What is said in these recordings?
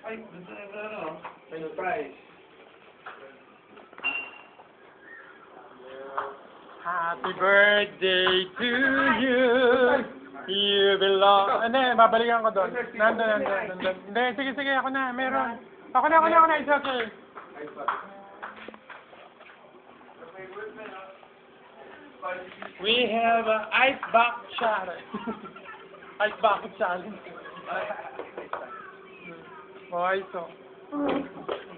Ay, ano? May prize. Happy birthday to you. You belong. Hindi, babalikan ko doon. Nandun. Hindi, sige, ako na. Meron. Ako na. It's okay. We have an ice bucket challenge. Ice bucket challenge. Okay, so.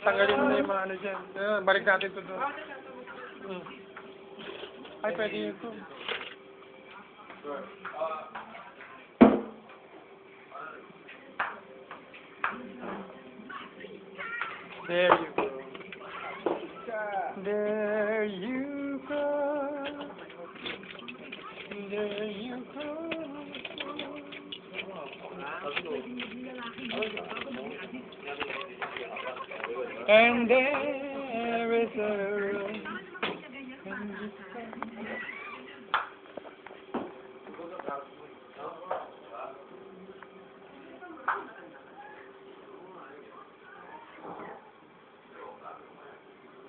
Tanggalin mo na yung mga ano dyan. Balik natin ito doon. Ay, pwede yun ito. There you go. There you go. There you go. And there is a room.